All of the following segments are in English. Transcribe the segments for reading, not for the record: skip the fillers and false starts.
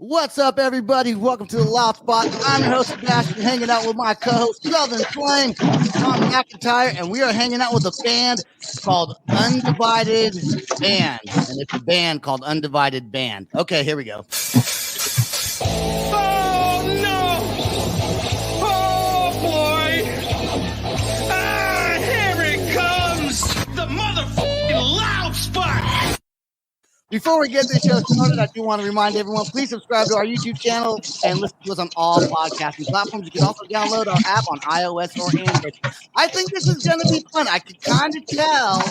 What's up, everybody? Welcome to the Loud Spot. I'm your host, Sebastian, hanging out with my co-host, Southern Flame, Tom McIntyre, and we are hanging out with a band called Undivided Band. And it's a band called Undivided Band. Okay, here we go. Oh, no! Oh, boy! Ah, here it comes! The motherfucking Loud Spot! Before we get this show started, I do want to remind everyone, please subscribe to our YouTube channel and listen to us on all podcasting platforms. You can also download our app on iOS or Android. I think this is going to be fun. I can kind of tell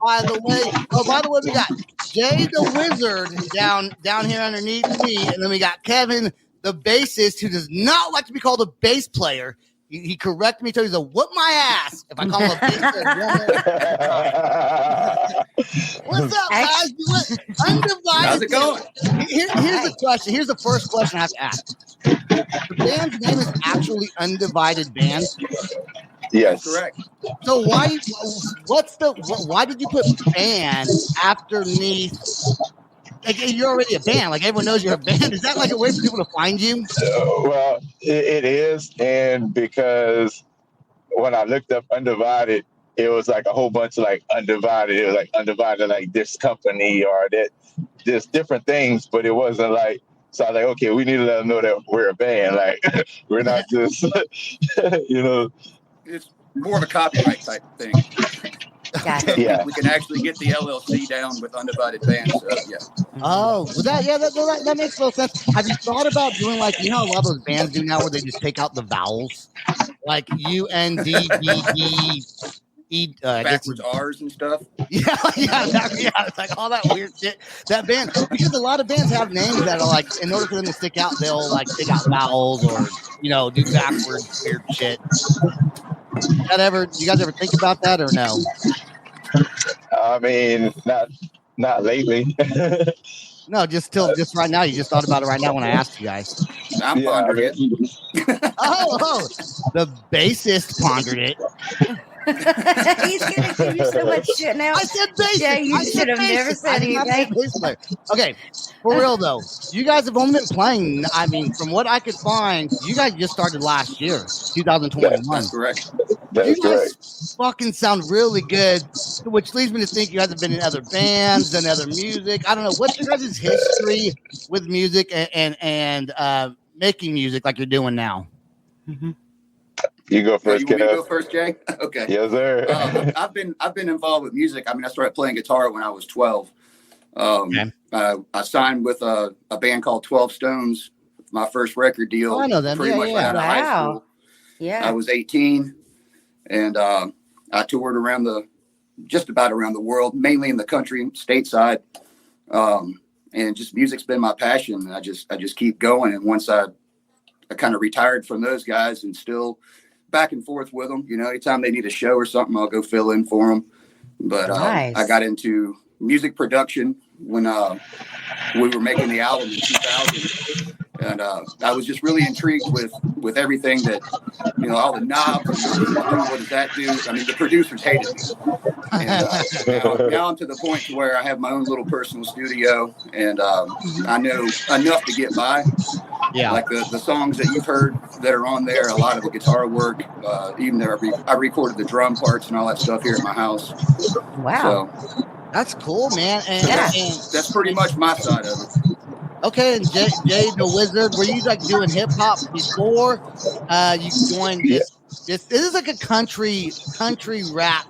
by the way. Oh, by the way, we got Jay the Wizard down here underneath me, and then we got Kevin, the bassist, who does not like to be called a bass player. He corrected me, so he's a whoop my ass if I call him a bass player. What's up, guys? Undivided. How's it going? Here's the question. Here's the first question I have to ask. The band's name is actually Undivided Band. Yes, Correct. So why did you put band underneath? Like, you're already a band. Like, everyone knows you're a band. Is that like a way for people to find you? Well, it is, and because when I looked up Undivided, it was like a whole bunch of like Undivided. It was like Undivided, like this company or that, just different things. But it wasn't like. So I was like, okay, we need to let them know that we're a band. Like, we're not just, It's more of a copyright type thing. Gotcha. Yeah. We can actually get the LLC down with Undivided Band. So, yeah. Oh, well, that makes no sense. Have you thought about doing like, you know, a lot of those bands do now where they just take out the vowels, like UNDVD, Backwards R's and stuff. yeah, it's like all that weird shit. That band, because a lot of bands have names that are like, in order for them to stick out, they'll like take out vowels or do backwards weird shit. You guys ever think about that or no? I mean, not lately. No, just right now. You just thought about it right now when I asked you guys. I'm pondering it. Oh, the bassist pondered it. He's gonna give you so much shit now. I said bassist. Yeah, you should have never said anything. Okay, for real though, you guys have only been playing. I mean, from what I could find, you guys just started last year, 2021. That's correct. That's You guys correct. fucking sound really good, which leads me to think you guys have been in other bands and other music. I don't know, what's your guys' history with music and making music like you're doing now? Mm-hmm. You go first, You want me to Kev. go first, Jay? Okay. Yes, sir. I've been involved with music. I mean, I started playing guitar when I was 12. Okay. I signed with a band called 12 Stones. My first record deal. Oh, I know them. Pretty Yeah, much yeah. right out of high Wow. school. Yeah. I was 18, and I toured just about around the world, mainly in the country, stateside, and just music's been my passion. I just keep going. And once I kind of retired from those guys, and still back and forth with them. Anytime they need a show or something, I'll go fill in for them. But Nice. I got into music production when we were making the album in 2000. And I was just really intrigued with everything that, all the knobs, what does that do? I mean, the producers hated me. And now I'm to the point to where I have my own little personal studio, and I know enough to get by. Yeah. Like the songs that you've heard that are on there, a lot of the guitar work, even there, I recorded the drum parts and all that stuff here at my house. Wow. So That's cool, man. And that's pretty much my side of it. okay, and Jay the Wizard, were you like doing hip hop before you joined this? This is like a country rap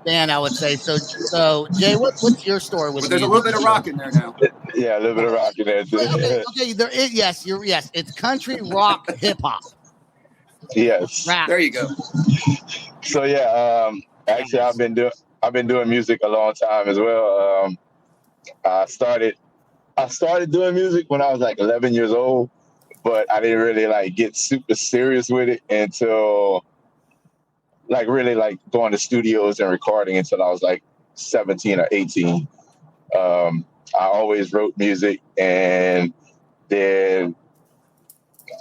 band, I would say. So Jay, what's your story with? But there's a music? little bit of rock in there now. Yeah, a little bit of rock in there too. Okay. There is yes, it's country rock hip hop Yes. rap. There you go. So yeah, actually, I've been doing music a long time as well. I started doing music when I was like 11 years old, but I didn't really like get super serious with it until like really like going to studios and recording until I was like 17 or 18. I always wrote music, and then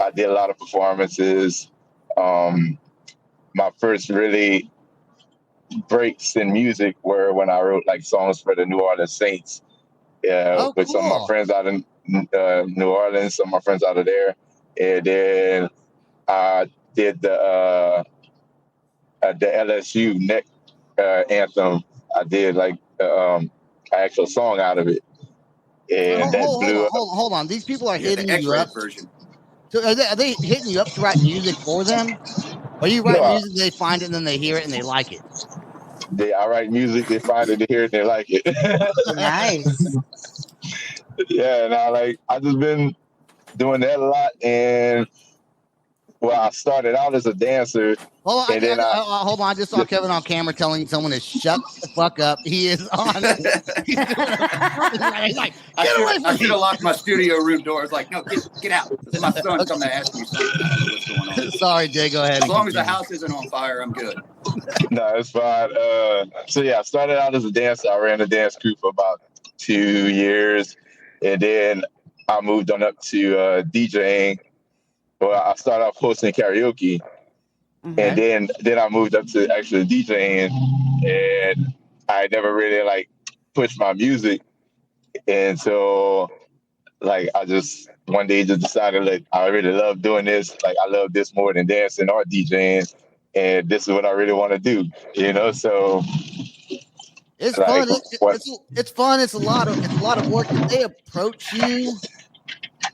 I did a lot of performances. My first really breaks in music were when I wrote like songs for the New Orleans Saints. With some of my friends out in New Orleans. Some of my friends out of there, and then I did the LSU neck anthem. I did like an actual song out of it, and that blew up. Hold on. These people are hitting the you up. version. So are they hitting you up to write music for them? Or you write music, they find it, and then they hear it, and they like it? I write music, they find it, they hear it, they like it. Nice. Yeah, and I just been doing that a lot, and I started out as a dancer. Hold on. I just saw Kevin on camera telling someone to shut the fuck up. He is on. He's like, I should have locked my studio room door. It's like, no, get out. My son's coming to ask me something. What's going on? Sorry, Jay. Go ahead. As long as the house isn't on fire, I'm good. No, it's fine. So I started out as a dancer. I ran a dance crew for about 2 years, and then I moved on up to DJing. Well, I started off hosting karaoke, and then I moved up to actually DJing, and I never really like pushed my music until like I just one day just decided like I really love doing this. Like I love this more than dancing or DJing, and this is what I really want to do. So it's fun. It's fun. It's a lot of work. Did they approach you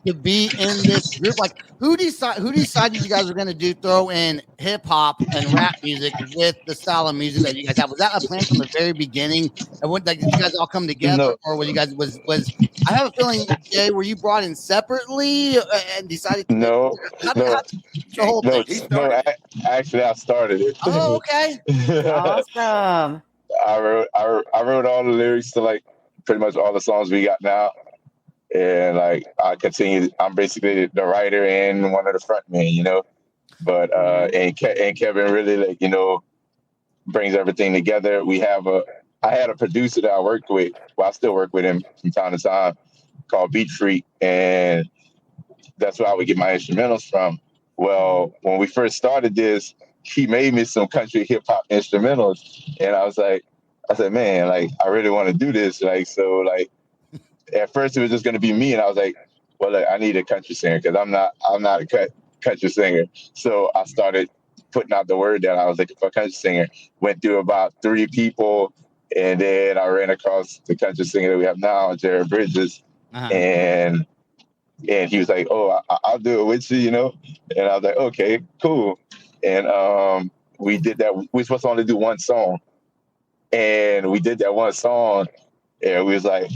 to be in this group? Like who decided you guys were going to throw in hip hop and rap music with the style of music that you guys have? Was that a plan from the very beginning? And did you guys all come together, or were you guys was? I have a feeling, Jay, were you brought in separately and decided? No. Actually, I started it. Oh, okay. Awesome. I wrote all the lyrics to like pretty much all the songs we got now. And like I continue, I'm basically the writer and one of the frontmen, But and Kevin really like brings everything together. I had a producer that I worked with. Well, I still work with him from time to time, called Beat Freak, and that's where I would get my instrumentals from. Well, when we first started this, he made me some country hip hop instrumentals, and I said, man, like I really want to do this, like so, like. At first, it was just going to be me, and I was like, "Well, look, I need a country singer because I'm not a country singer." So I started putting out the word that I was looking for a country singer. Went through about 3 people, and then I ran across the country singer that we have now, Jared Bridges, and he was like, "Oh, I'll do it with you," And I was like, "Okay, cool." And we did that. We were supposed to only do one song, and we did that one song, and we was like,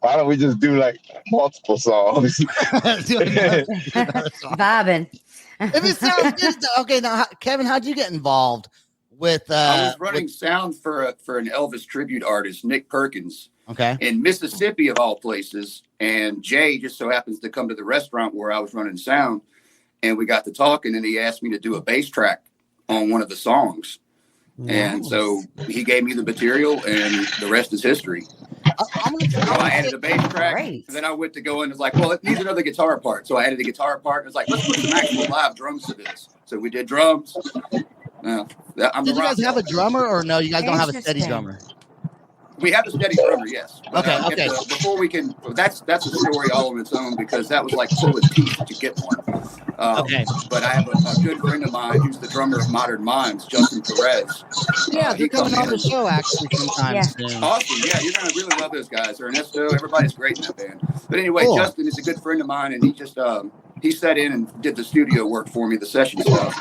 why don't we just do like multiple songs? Vibing. If it sounds good, okay. Now, Kevin, how'd you get involved with? I was running sound for an Elvis tribute artist, Nick Perkins, okay, in Mississippi of all places. And Jay just so happens to come to the restaurant where I was running sound, and we got to talking, and he asked me to do a bass track on one of the songs. Nice. And so he gave me the material, and the rest is history. I added a bass track. Great. And then I went to go in and was like, well, it needs another guitar part. So I added a guitar part. And it's like, let's put some actual live drums to this. So we did drums. Did you guys have a drummer, or no? You guys don't have a steady drummer? We have a steady drummer, yes. But, okay. Before we can, that's a story all on its own because that was like pulling teeth to get one. Okay. But I have a good friend of mine who's the drummer of Modern Minds, Justin Perez. Yeah, they're coming on the show actually sometime soon. Awesome. Yeah, you're going to really love those guys. Ernesto, everybody's great in that band. But anyway, cool. Justin is a good friend of mine, and he just he sat in and did the studio work for me, the session stuff.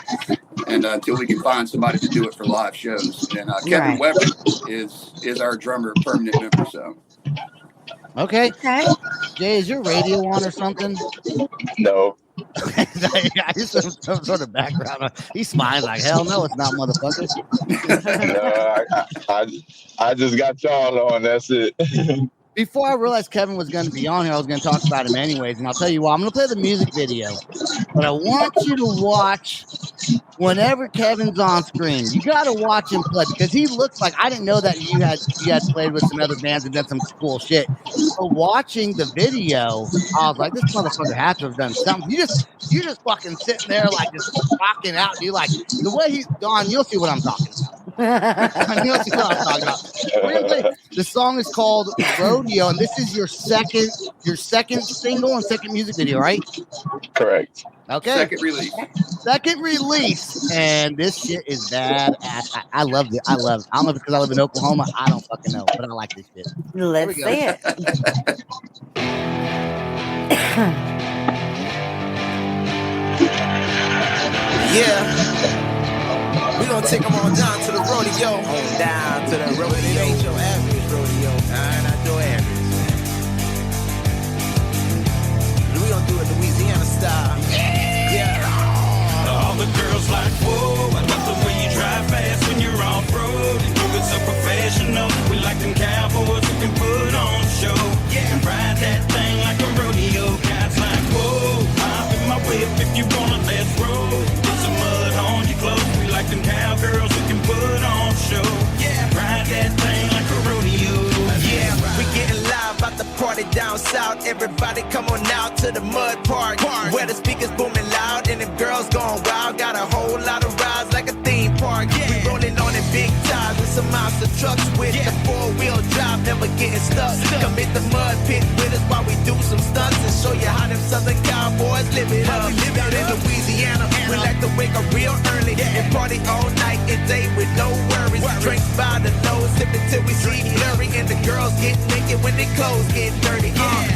And until we can find somebody to do it for live shows. And Kevin Weber is our drummer, permanent member. So. Okay. Jay, is your radio on or something? No. I just some sort of background. He's smiling like, hell no, it's not, motherfucker. No, I just got y'all on. That's it. Before I realized Kevin was going to be on here, I was going to talk about him anyways. And I'll tell you what, I'm going to play the music video. But I want you to watch whenever Kevin's on screen. You got to watch him play because he looks like, I didn't know that you had played with some other bands and done some cool shit. So watching the video, I was like, this motherfucker had to have done something. You just fucking sitting there like just rocking out. You like the way he's gone. You'll see what I'm talking about. I know what I'm talking about. The song is called Rodeo, and this is your second single and second music video, right? Correct. Okay. Second release. And this shit is bad. I love it. I don't know if it's because I live in Oklahoma. I don't fucking know, but I like this shit. Let's see it. Yeah. We gonna take them on down to the rodeo. On down to the rodeo. It ain't your average rodeo. Not your average. We gonna do it Louisiana style. Yeah. All the girls like, whoa, I love the way you drive fast when you're off-road. And you so professional. We like them cowboys who can put on a show. And ride that thing like a rodeo. Guys like, whoa, hop in my whip if you wanna, let's roll. Put some mud on your clothes. We like them cowgirls who can put on a show. Ride that thing like a rodeo. Yeah, we getting live about the party down south. Everybody come on out to the mud park. Where the speakers booming loud and them girls going wild. Got a whole lot of rides like a theme park. We rolling on in big tires with some monster trucks with the four-wheel drive, never getting stuck. Come hit the mud pit with us while we do some stunts and show you how them southern cowboys live it up. Down in Louisiana, we like to wake up real early and party all night and day with no worries. Drink by the nose, sip until we see blurry, and the girls get naked when their clothes get dirty.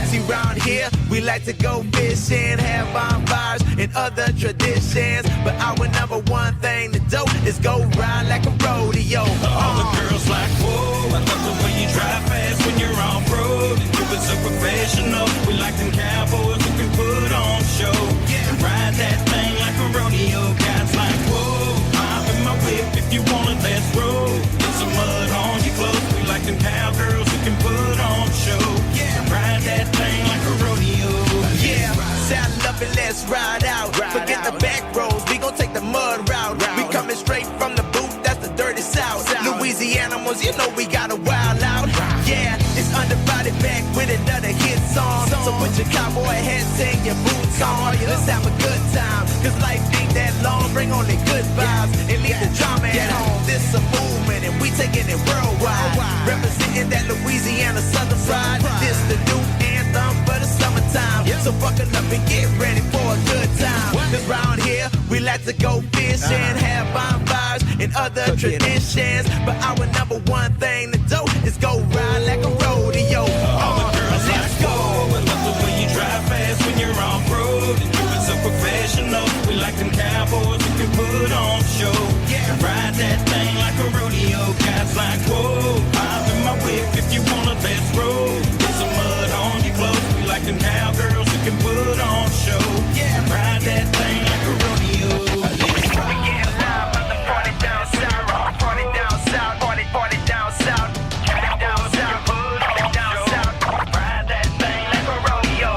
See, round here, we like to go fishing, have bonfires and other traditions. But our number one thing to do is go ride like a rodeo. All the girls like, whoa, I love the way you drive fast when you're off-road. And you so professional. We like them cowboys who can put on a show. And ride that thing like a rodeo. Guys like, whoa, hop in my whip if you wanna, let's roll. Put some mud on your clothes. We like them cowgirls who can put on a show. And ride that thing like a rodeo. Yeah, saddle up and let's ride out. Forget the back roads, we gon' take the mud route. We coming straight from the booth, that's the dirty south. Louisiana, you know we got a wild out. Yeah, it's Undivided back with another hit song. So put your cowboy hats and your boots on. Let's have a good time, cause life ain't that long. Bring on the good vibes and leave the drama at home. This a movement and we taking it worldwide. Representing that Louisiana southern side. This the new anthem for the summertime. So buckle up and get ready for a good time. Cause round here, we like to go fishing, have bonfires and other traditions. But our number one thing to do is go ride like a rodeo. All the girls like, whoa, I love the way you drive fast when you're off-road. And you so professional. We like them cowboys who can put on a show. And ride that thing like a rodeo. Guys like, whoa, hop in my whip if you wanna, let's roll. Put some mud on your clothes. We like them cowgirls who can put on a show. And ride that thing like a rodeo. We getting live at the party down south. Party down south. Party down south. Down south. Down south. Ride that thing like a rodeo.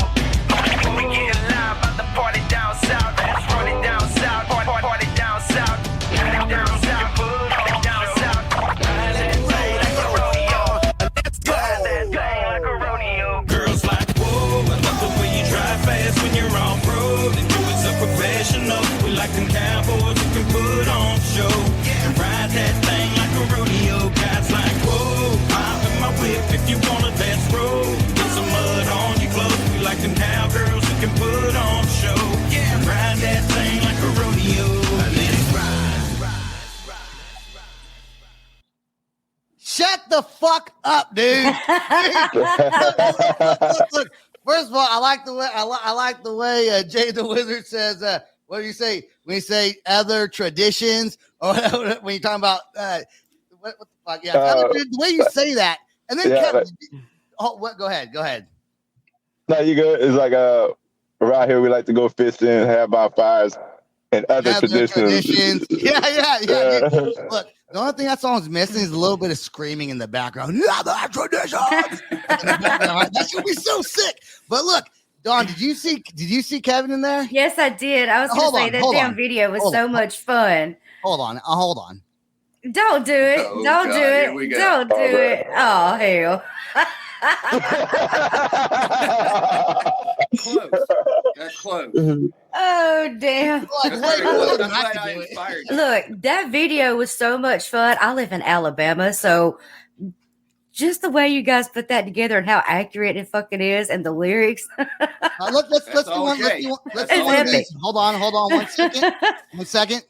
We getting live at the party down south. Party down south. Party down south. Down south. Down south. Ride that thing like a rodeo. Let's go. Ride that thing like a rodeo. Girls like, whoa, I love the way you drive fast when you're off-road. And you so professional. We like them cowboys who can put on a show. And ride that thing like a rodeo. Guys like, whoa, hop in my whip if you wanna, let's roll. Put some mud on your clothes. We like them cowgirls who can put on a show. And ride that thing like a rodeo. Let it ride. Shut the fuck up, dude. Look. First of all, I like the way Jay the Wizard says. What do you say when you say other traditions, or when you're talking about what the fuck? Yeah, the way you say that, and then what? Go ahead. No, you good. It's like around here we like to go fishing, have bonfires, and other traditions. Yeah. Look, the only thing that song's missing is a little bit of screaming in the background. Other traditions. That should be so sick. But look, Dawn, did you see Kevin in there? Yes, I did. I was going to say that damn video was so much fun. Hold on. Don't do it. Oh, Don't God, do here we it. go. Don't do it. Oh, hell. Close. That's close. Oh, Oh, damn. Like, That's way very cooler cool. than I'm I glad could I do it. inspired you. Look, that video was so much fun. I live in Alabama, so just the way you guys put that together and how accurate it fucking is and the lyrics. Let's That's do all one. Jay. Let's That's do all one of Jay. these. Hold on 1 second. 1 second.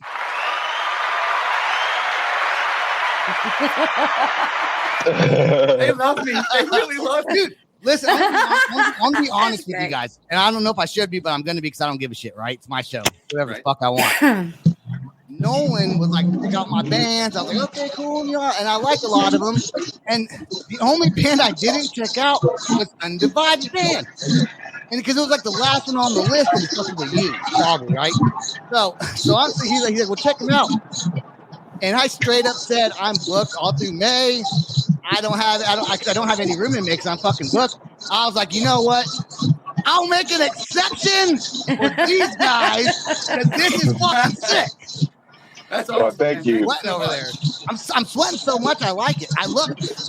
They love me. They really love me. Dude, listen, I'm gonna be honest with you great. guys, and I don't know if I should be, but I'm gonna be because I don't give a shit. Right? It's my show. Whatever the Right. fuck I want. Nolan was like, check out my bands. I was like, okay, cool, you know, and I liked a lot of them. And the only band I didn't check out was Undivided band, and because it was like the last one on the list, and it's supposed to be you, probably, right? So he's like, well, check them out. And I straight up said, I'm booked all through May. I don't have any room in me because I'm fucking booked. I was like, you know what? I'll make an exception for these guys because this is fucking sick. That's Oh, awesome. thank man. you. Sweating over there. I'm sweating so much. I like it. I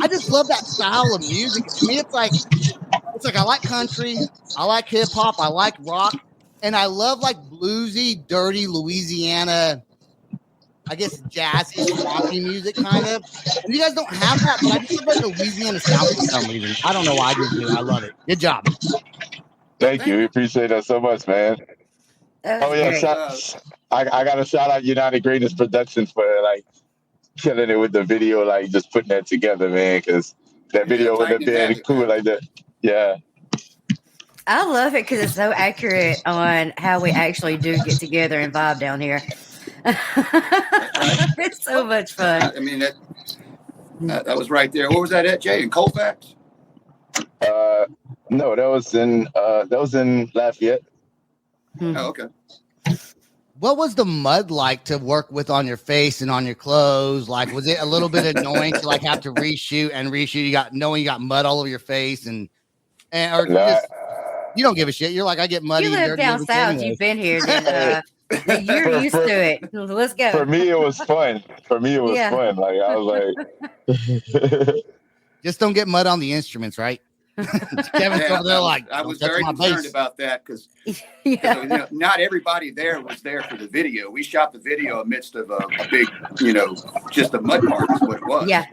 just love that style of music. To me, it's like I like country, I like hip hop, I like rock, and I love like bluesy, dirty Louisiana. I guess jazzy, swampy music, kind of. And you guys don't have that, but I just love that Louisiana sound for some reason. I don't know why I just do. I love it. Good job. Thank you. We appreciate that so much, man. That Oh was yeah, great. I got to shout out United Greatness Productions for like killing it with the video, like just putting that together, man. Because that video wouldn't have Titan been Havoc, cool man. like that. Yeah. I love it because it's so accurate on how we actually do get together and vibe down here. It's so much fun. I mean, that was right there. What was that at, Jay? In Colfax? No, that was in Lafayette. Oh, okay. What was the mud like to work with on your face and on your clothes? Like, was it a little bit annoying to like have to reshoot? Knowing you got mud all over your face or Nah, just, you don't give a shit. You're like, I get muddy. You and live dirty down every south. anyways. You've been here. Then you're used to it. Let's go. for me, it was fun. Yeah. Fun. Like I was like, Just don't get mud on the instruments, right? Kevin's Yeah, over there like, I was "Don't touch very my concerned bass." about that because Yeah. not everybody there was there for the video. We shot the video amidst of a big, just a mud park is what it was. Yeah.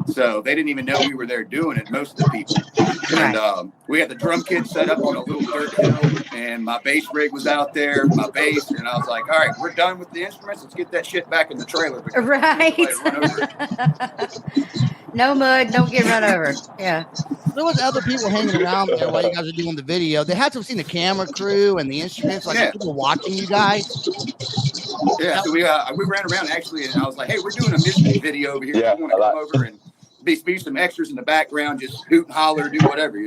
So they didn't even know we were there doing it, most of the people. And we had the drum kit set up on a little dirt hill, and my bass rig was out there, my bass, and I was like, all right, we're done with the instruments. Let's get that shit back in the trailer. because Right. somebody run over it. No mud. Don't get run over. Yeah. There was other people hanging around there while you guys were doing the video. They had to have seen the camera crew and the instruments, like Yeah. people watching you guys. Yeah, so we ran around actually, and I was like, hey, we're doing a music video over here. Yeah, You want to a lot. come over and be some extras in the background, just hoot and holler, do whatever,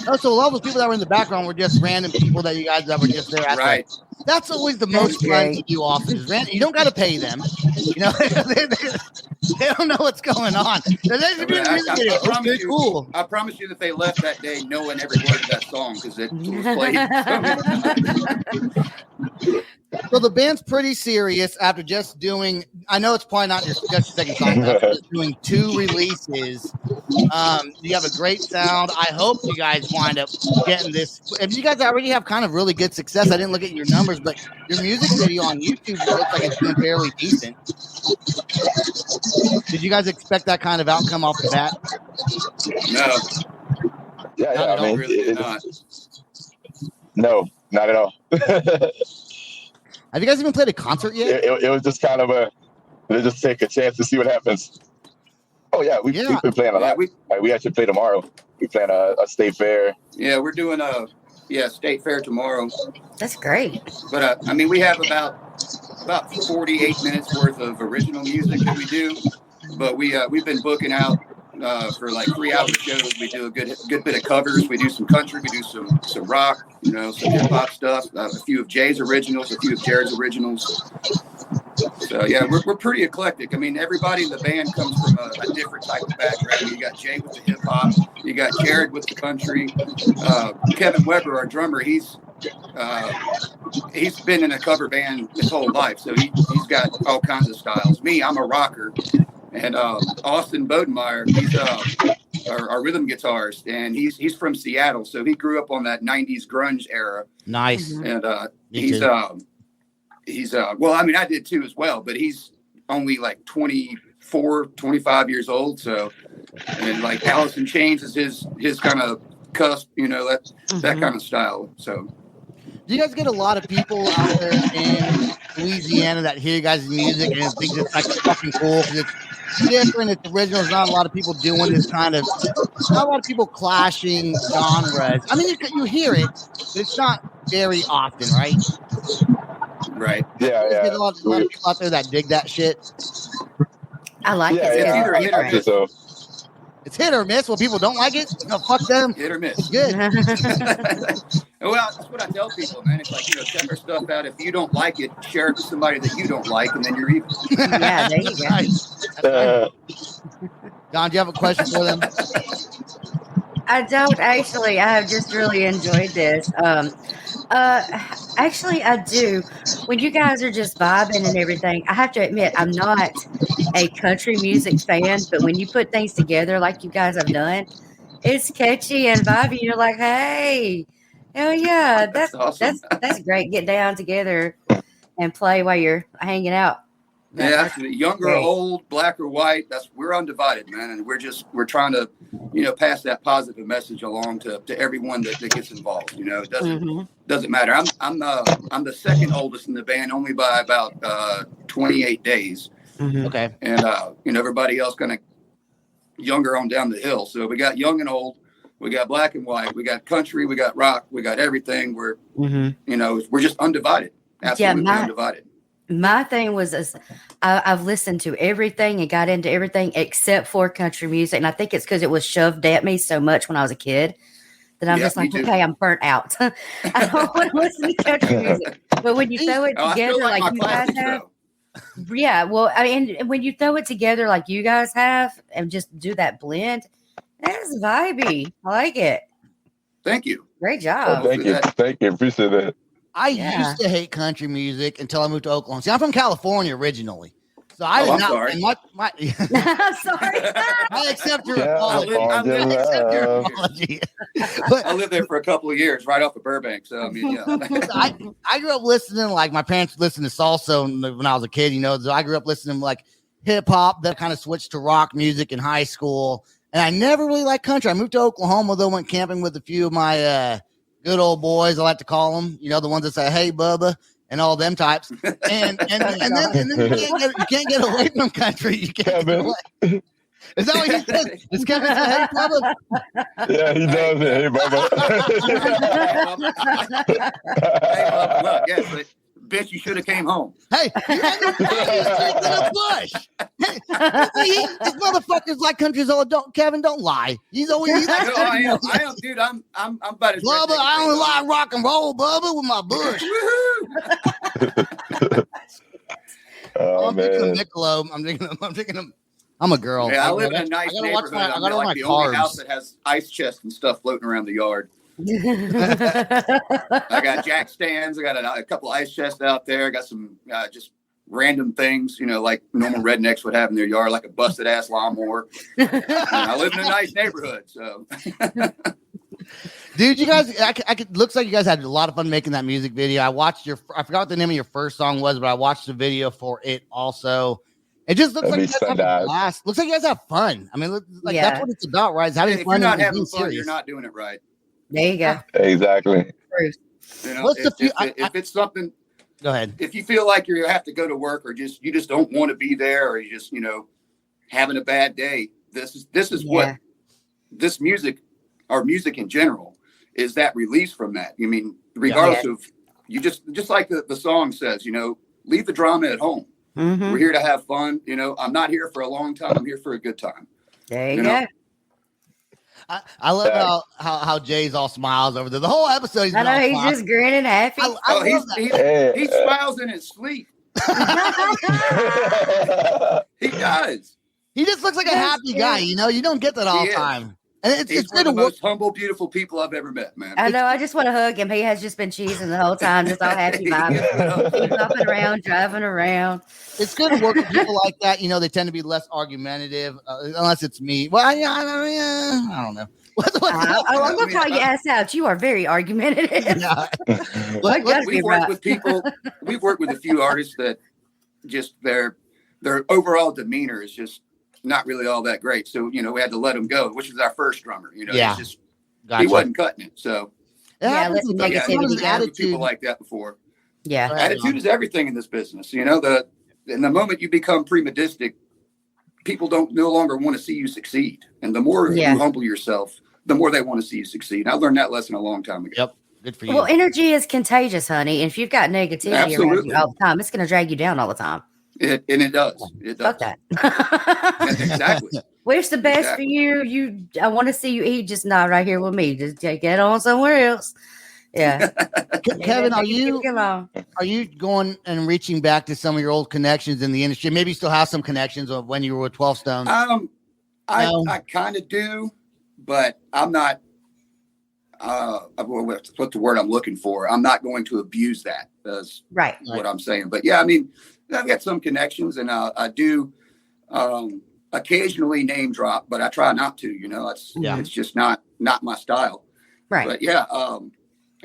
Oh, so a lot of those people that were in the background were just random people that you guys that were just there. Right. That's always the most fun great. to do. Often you don't got to pay them. They don't know what's going on. They're there to be in a music video. Okay, cool. I promise you that they left that day knowing every word of that song because it was played. So the band's pretty serious after just doing. I know it's probably not just your second song. But after just doing 2 releases. You have a great sound. I hope you guys wind up getting this. If you guys already have kind of really good success, I didn't look at your numbers, but your music video on YouTube looks like it's doing fairly decent. Did you guys expect that kind of outcome off the bat? No, yeah. I mean, really not. No, not at all. Have you guys even played a concert yet? It was just kind of let's just take a chance to see what happens. Oh yeah, we've been playing a lot. We actually play tomorrow. We playing a state fair. Yeah, we're doing a state fair tomorrow. That's great. But I mean, we have about 48 minutes worth of original music that we do. But we've been booking out for like 3-hour shows. We do a good bit of covers. We do some country. We do some rock. Some hip hop stuff. A few of Jay's originals. A few of Jared's originals. So yeah, we're pretty eclectic. I mean, everybody in the band comes from a different type of background. You got Jay with the hip hop. You got Jared with the country. Kevin Weber, our drummer, he's been in a cover band his whole life, so he's got all kinds of styles. Me, I'm a rocker, and Austin Bodenmeyer, our rhythm guitarist, and he's from Seattle, so he grew up on that '90s grunge era. Nice. And Me he's too. well, I mean, I did too as well, but he's only like 24, 25 years old. So, and like Alice in Chains is his kind of cusp, that kind of style. So, do you guys get a lot of people out there in Louisiana that hear you guys' music and think it's like fucking cool because it's different, it's original? There's not a lot of people doing this kind of, not a lot of people clashing genres. I mean, you hear it, but it's not very often, right? right. Yeah, There's a lot of people out there that dig that shit. I like Yeah, it. yeah. It's either a hit or miss. So It's hit or miss. Well, people don't like it. No, fuck them. Hit or miss. It's good. Well, that's what I tell people, man. It's like, check our stuff out. If you don't like it, share it with somebody that you don't like, and then you're even. Yeah, there you go. Nice. That's nice. Don, do you have a question for them? I don't actually. I have just really enjoyed this. Actually, I do. When you guys are just vibing and everything, I have to admit, I'm not a country music fan, but when you put things together like you guys have done, it's catchy and vibey. You're like, hey, hell yeah, That's awesome. that's great. Get down together and play while you're hanging out. Yeah, young or great. old, black or white, we're undivided, man, and we're trying to, pass that positive message along to everyone that gets involved. It doesn't matter. I'm the second oldest in the band, only by about 28 days, Okay. and everybody else kind of younger on down the hill. So we got young and old, we got black and white, we got country, we got rock, we got everything. We're we're just undivided, absolutely undivided. My thing was, I've listened to everything and got into everything except for country music. And I think it's because it was shoved at me so much when I was a kid that I'm just like, okay, I'm burnt out. I don't want to listen to country music. But when you throw it together like you guys have, yeah, well, and when you throw it together like you guys have and just do that blend, that's vibey. I like it. Thank you. Great job. thank you, appreciate that. I used to hate country music until I moved to Oklahoma. See, I'm from California originally. So I did not. Sorry. I'm sorry. I accept your apology. apology. But I lived there for a couple of years, right off of Burbank. So I mean, I grew up listening, like my parents listened to salsa when I was a kid. So I grew up listening to like hip hop. That kind of switched to rock music in high school, and I never really liked country. I moved to Oklahoma, though. Went camping with a few of my good old boys, I like to call them. The ones that say, "Hey, Bubba," and all them types. And then you can't get away from country. You can't get away. Is that what he said? Is Kevin say, "Hey, Bubba"? Yeah, he does it. Hey, Bubba. Look, yes, but bitch, you should have came home. Hey, you got no in the bush. Hey, these motherfuckers like countries all don't. Kevin, don't lie. He's always. No, I am, dude. I'm about as Bubba, I only like rock and roll, Bubba, with my bush. Oh, I'm thinking man. of Michelob. I'm thinking of. I'm a girl. Yeah, I live in a nice I gotta watch neighborhood. I gotta I'm watch like my the only carbs. house that has ice chests and stuff floating around the yard. I got jack stands. I got a couple ice chests out there. I got some just random things, like normal rednecks would have in their yard, like a busted ass lawnmower. I live in a nice neighborhood, so. Dude, you guys, looks like you guys had a lot of fun making that music video. I watched I forgot what the name of your first song was, but I watched the video for it also. It just looks like you guys have a blast. Looks like you guys have fun. I mean, that's what it's about, right? It's having if fun. You're not having fun, you're not doing it right. There you go. Exactly. If it's something, go ahead. If you feel like you have to go to work, or you just don't want to be there, or you just having a bad day, this is what this music, or music in general, is that release from that. I mean, regardless of you, just like the song says, leave the drama at home. Mm-hmm. We're here to have fun. I'm not here for a long time. I'm here for a good time. There you go. I love how Jay's all smiles over there. The whole episode, he's just grinning happy. He smiles in his sleep. He does. He just looks like a happy guy. You don't get that all the time. And He's it's one good of to the work. most humble, beautiful people I've ever met, man. I know. I just want to hug him. He has just been cheesing the whole time, just all happy vibes. Keep bopping around, driving around. It's good to work with people like that. You know, they tend to be less argumentative, unless it's me. Well, I don't know. I'm going to call you ass out. You are very argumentative. Yeah. We've worked with people. We've worked with a few artists that just their overall demeanor is just not really all that great. So, you know, we had to let him go, which is our first drummer. You know, Yeah. he's just, Gotcha. he wasn't cutting it. So, Yeah, let the but yeah, negativity I've go. worked with people like that before. Yeah. Attitude is everything in this business. You know, in the moment you become premedistic, people don't no longer want to see you succeed. And the more you humble yourself, the more they want to see you succeed. I learned that lesson a long time ago. Yep. Good for you. Well, energy is contagious, honey. And if you've got negativity around you all the time, it's going to drag you down all the time. It does. It does. Fuck that. Exactly. Wish the best for you. I want to see you eat, just not right here with me. Just get on somewhere else. Yeah. Kevin, are you going and reaching back to some of your old connections in the industry? Maybe you still have some connections of when you were with 12 Stones. I kind of do, but I'm not. What's the word I'm looking for? I'm not going to abuse that. That's what I'm saying. But yeah, I mean, I've got some connections, and I do occasionally name drop, but I try not to. You know, it's just not my style. Right. But yeah, I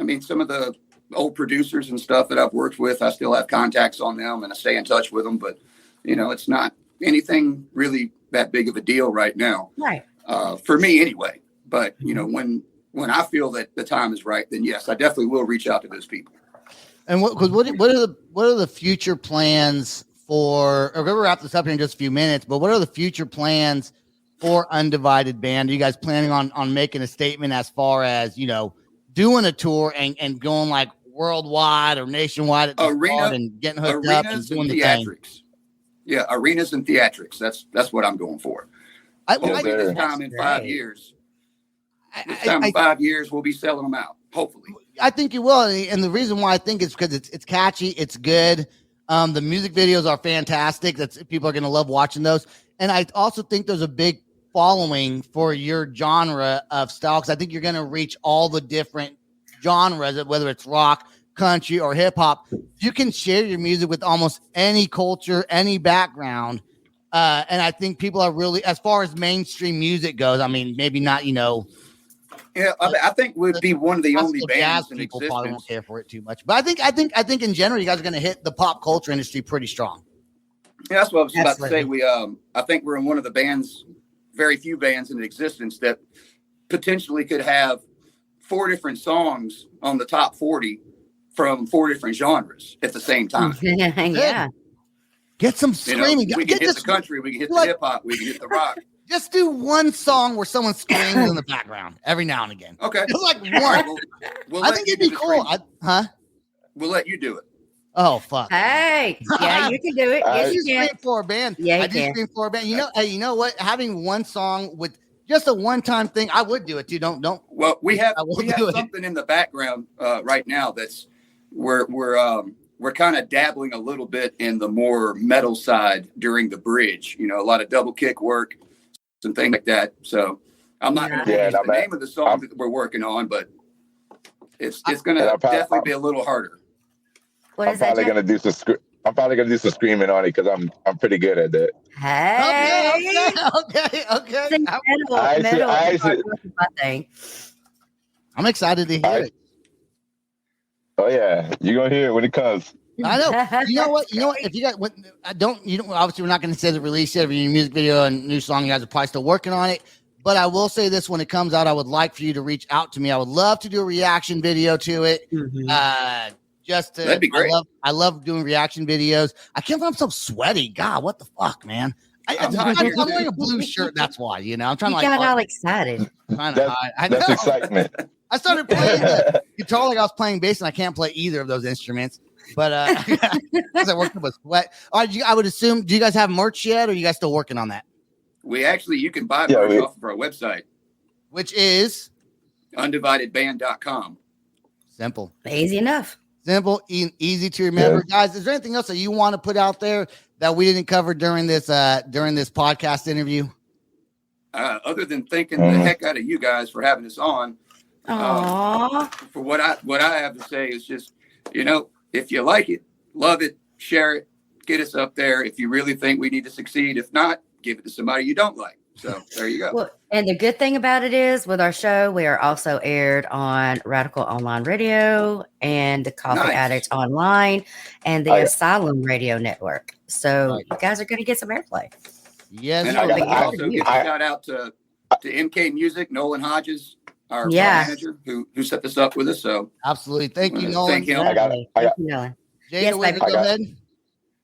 mean, some of the old producers and stuff that I've worked with, I still have contacts on them, and I stay in touch with them. But you know, it's not anything really that big of a deal right now. Right. For me, anyway. But you know, when I feel that the time is right, then yes, I definitely will reach out to those people. And what are the future plans for? We're gonna wrap this up here in just a few minutes. But what are the future plans for Undivided Band? Are you guys planning on making a statement as far as, you know, doing a tour and going like worldwide or nationwide at this point and getting hooked up and doing the thing? Yeah, arenas and theatrics. That's what I'm going for. Hopefully this time in 5 years. This time in 5 years, we'll be selling them out. Hopefully. I think you will. And the reason why I think is because it's catchy. It's good. The music videos are fantastic. People are going to love watching those. And I also think there's a big following for your genre of style, because I think you're going to reach all the different genres, whether it's rock, country, or hip hop. You can share your music with almost any culture, any background. And I think people are really, as far as mainstream music goes, I mean, maybe not, you know. Yeah, I think we'd be one of the only bands in people existence. Probably won't care for it too much, but I think in general, you guys are going to hit the pop culture industry pretty strong. Yeah, that's what I was about to say. I think we're in one of the very few bands in existence that potentially could have 4 different songs on the top 40 from 4 different genres at the same time. Yeah. Get some screaming. You know, we can hit the country, we can hit the hip hop, we can hit the rock. Just do one song where someone screams in the background every now and again. Okay. Just like one. Right, we'll I think it'd be cool. We'll let you do it. Oh, fuck. Hey. Yeah, you can do it. Yes, you can. Scream for a band. Yeah, I do scream for a band. You know, hey, you know what? Having one song with just a one-time thing, I would do it too. Don't. Well, we have something in the background right now that's we're kind of dabbling a little bit in the more metal side during the bridge. You know, a lot of double kick work and things like that. So I'm not going to use the name of the song that we're working on, but it's going to definitely be a little harder. I'm probably going to do some screaming on it because I'm pretty good at that. Hey. Okay. I'm excited to hear it. Oh yeah, you're gonna hear it when it comes. I know. You know what? If you got, obviously we're not going to say the release date of your music video and new song. You guys are probably still working on it. But I will say this: when it comes out, I would like for you to reach out to me. I would love to do a reaction video to it. Mm-hmm. That'd be great. I love doing reaction videos. I can't believe I'm so sweaty. God, what the fuck, man? I'm wearing a blue shirt. That's why, you know. I'm trying to got all excited. That's excitement. I started playing the guitar like I was playing bass, and I can't play either of those instruments. But because I worked up with sweat. I would assume. Do you guys have merch yet, or are you guys still working on that? You can buy merch off of our website, which is undividedband.com. Simple, easy enough. Simple, easy to remember, guys. Is there anything else that you want to put out there that we didn't cover during this podcast interview? other than thanking the heck out of you guys for having us on. For what I have to say is just, if you like it, love it, share it, get us up there. If you really think we need to succeed, if not, give it to somebody you don't like. So there you go. Well, and the good thing about it is with our show, we are also aired on Radical Online Radio and the Coffee Addicts Online and the Asylum Radio Network. So you guys are going to get some airplay. Yes. And I also give a shout out to MK Music, Nolan Hodges, our manager who set this up with us. So absolutely. Thank you, Nolan. Thank him. Jada, go ahead.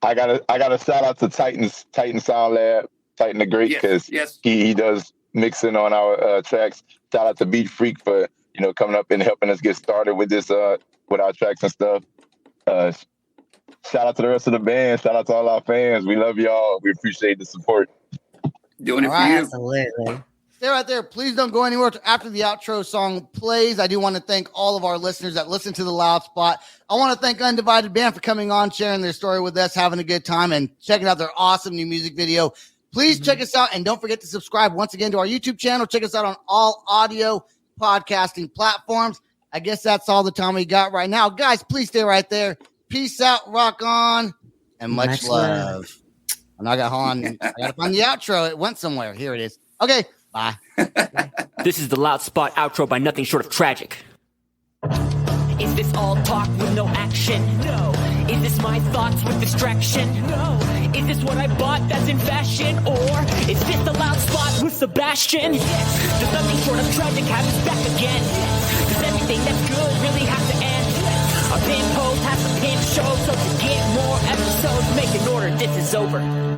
I got a shout out to Titan Sound Lab, Titan the Great, because he does mixing on our tracks. Shout out to Beat Freak for coming up and helping us get started with this with our tracks and stuff. Shout out to the rest of the band. Shout out to all our fans. We love y'all. We appreciate the support. Doing it for you. Absolutely. Stay right there. Please don't go anywhere after the outro song plays. I do want to thank all of our listeners that listen to The Loud Spot. I want to thank Undivided Band for coming on, sharing their story with us, having a good time, and checking out their awesome new music video. Please check us out, and don't forget to subscribe once again to our YouTube channel. Check us out on all audio podcasting platforms. I guess that's all the time we got right now. Guys, please stay right there. Peace out, rock on, and much love. And I got to find the outro. It went somewhere. Here it is. Okay. Bye. This is the Loud Spot outro by nothing short of tragic. Is this all talk with no action? No. Is this my thoughts with distraction? No. Is this what I bought that's in fashion? Or is this the Loud Spot with Sebastian? Yes. Does nothing short of tragic have us back again? Yes. Does everything that's good really have to end? Yes. Our pin post has to pin show, so to get more episodes, make an order, this is over.